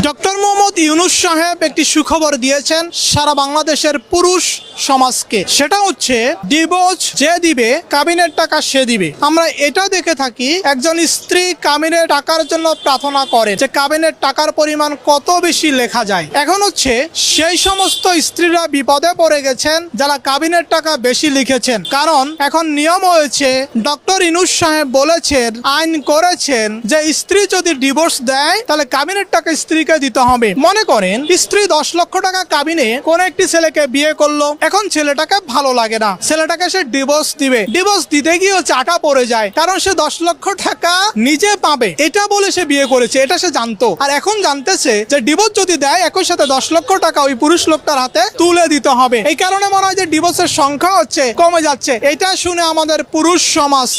Doctor Mohammad Yunus সাহেব একটি সুখবর দিয়েছেন সারা বাংলাদেশের পুরুষ সমাজকে। সেটা হচ্ছে ডিভোর্স যে দিবে কাবিনের টাকা সে দিবে। আমরা এটা দেখে থাকি একজন স্ত্রী কাবিনের টাকার জন্য প্রার্থনা করে যে কাবিনের টাকার পরিমাণ কত বেশি লেখা যায়। এখন হচ্ছে সেই সমস্ত স্ত্রীরা বিপদে পড়ে গেছেন যারা কাবিনের টাকা বেশি লিখেছেন। কারণ এখন নিয়ম হয়েছে, ডক্টর ইউনূস সাহেব বলেছেন, আইন করেছেন যে স্ত্রী যদি ডিভোর্স দেয় তাহলে কাবিনের টাকা স্ত্রীকে দিতে হবে। মনে করেন স্ত্রী 10 লক্ষ টাকা কাবিনে কোন একটি ছেলেকে বিয়ে করলো, এখন ছেলেটাকে ভালো লাগে না, ছেলেটাকে সে ডিভোর্স দিবে। ডিভোর্স দিতে গিয়ে চাকা পড়ে যায়, কারণ সে 10 লক্ষ টাকা নিজে পাবে এটা বলে সে বিয়ে করেছে, এটা সে জানতো। আর এখন জানতেছে যে ডিভোর্স যদি দেয় একই সাথে 10 লক্ষ টাকা ওই পুরুষ লোকটার হাতে তুলে দিতে হবে। এই কারণে মনে হয় যে ডিভোর্সের সংখ্যা হচ্ছে কমে যাচ্ছে। এটা শুনে আমাদের পুরুষ সমাজ,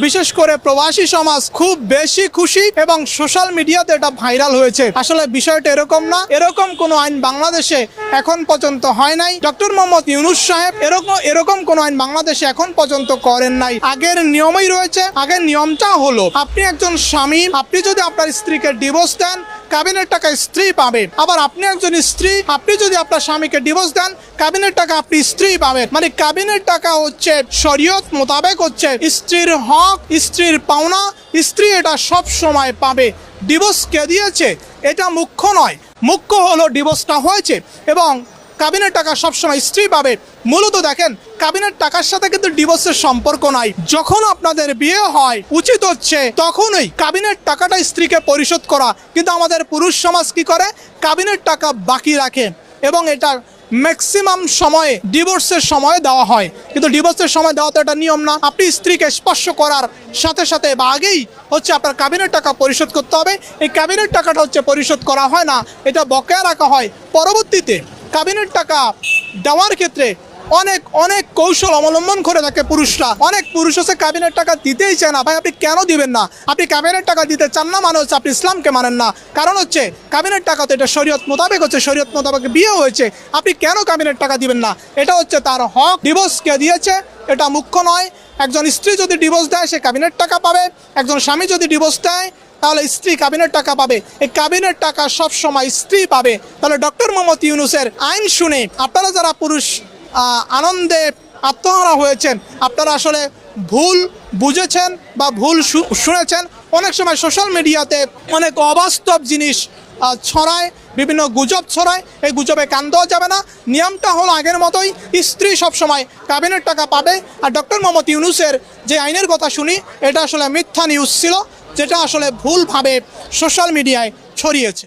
বিশেষ করে প্রবাসী সমাজ খুব বেশি খুশি এবং সোশ্যাল মিডিয়াতে এটা ভাইরাল হয়েছে। আসলে বিষয়টা এরকম না, এরকম কোন আইন বাংলাদেশে এখন পর্যন্ত হয় নাই। ডক্টর মোহাম্মদ ইউনূস সাহেব এরকম কোন আইন বাংলাদেশে এখন পর্যন্ত করেন নাই। আগের নিয়মই রয়েছে। আগের নিয়মটা হলো, আপনি একজন স্বামী, আপনি যদি আপনার স্ত্রীকে ডিভোর্স দেন কাবিনের টাকা স্ত্রী পাবে। আবার আপনি একজন স্ত্রী, আপনি যদি আপনার স্বামীকে ডিভোর্স দেন কাবিনের টাকা আপনি স্ত্রী পাবেন। মানে কাবিনের টাকা হচ্ছে শরীয়ত মোতাবেক হচ্ছে স্ত্রীর হক, স্ত্রীর পাওনা, স্ত্রী এটা সব সময় পাবে। ডিভোর্স কে দিয়েছে এটা মুখ্য নয়, মুখ্য হলো ডিভোর্সটা হয়েছে এবং কাবিনের টাকা সবসময় স্ত্রী পাবে। মূলত দেখেন, কাবিনের টাকার সাথে কিন্তু ডিভোর্সের সম্পর্ক নাই। যখন আপনাদের বিয়ে হয় উচিত হচ্ছে তখনই কাবিনের টাকাটা স্ত্রীকে পরিশোধ করা, কিন্তু আমাদের পুরুষ সমাজ কি করে, কাবিনের টাকা বাকি রাখে এবং এটা ম্যাক্সিমাম সময়ে ডিভোর্সের সময় দেওয়া হয়। কিন্তু ডিভোর্সের সময় দেওয়া তো এটা নিয়ম না। আপনি স্ত্রীকে স্পর্শ করার সাথে সাথে বা আগেই হচ্ছে আপনার কাবিনের টাকা পরিশোধ করতে হবে। এই কাবিনের টাকাটা হচ্ছে পরিশোধ করা হয় না, এটা বকেয়া রাখা হয়। পরবর্তীতে কাবিনের টাকা দেওয়ার ক্ষেত্রে অনেক অনেক কৌশল অবলম্বন করে থাকে পুরুষরা। অনেক পুরুষ হচ্ছে কাবিনের টাকা দিতেই চায় না। ভাই আপনি কেন দিবেন না? আপনি কাবিনের টাকা দিতে চান না মানে হচ্ছে আপনি ইসলামকে মানেন না। কারণ হচ্ছে কাবিনের টাকা তো এটা শরীয়ত মোতাবেক হচ্ছে, শরীয়ত মোতাবেক বিয়ে হয়েছে, আপনি কেন কাবিনের টাকা দিবেন না? এটা হচ্ছে তার হক। ডিভোর্স কে দিয়েছে এটা মুখ্য নয়। একজন স্ত্রী যদি ডিভোর্স দেয় সে কাবিনের টাকা পাবে, একজন স্বামী যদি ডিভোর্স দেয় তাহলে স্ত্রী কাবিনের টাকা পাবে। এই কাবিনের টাকা সব সময় স্ত্রী পাবে। তাহলে ডক্টর মোহাম্মদ ইউনূসের আইন শুনে আপনারা যারা পুরুষ আনন্দে আত্মহারা হয়েছেন, আপনারা আসলে ভুল বুঝেছেন বা ভুল শুনেছেন। অনেক সময় সোশ্যাল মিডিয়াতে অনেক অবাস্তব জিনিস ছড়ায়, বিভিন্ন গুজব ছড়ায়। এই গুজবে কান দেওয়া যাবে না। নিয়মটা হলো আগের মতোই, স্ত্রী সবসময় কাবিনের টাকা পাবে। আর ডক্টর মোহাম্মদ ইউনূসের যে আইনের কথা শুনি এটা আসলে মিথ্যা নিউজ ছিল, যেটা আসলে ভুলভাবে সোশ্যাল মিডিয়ায় ছড়িয়েছে।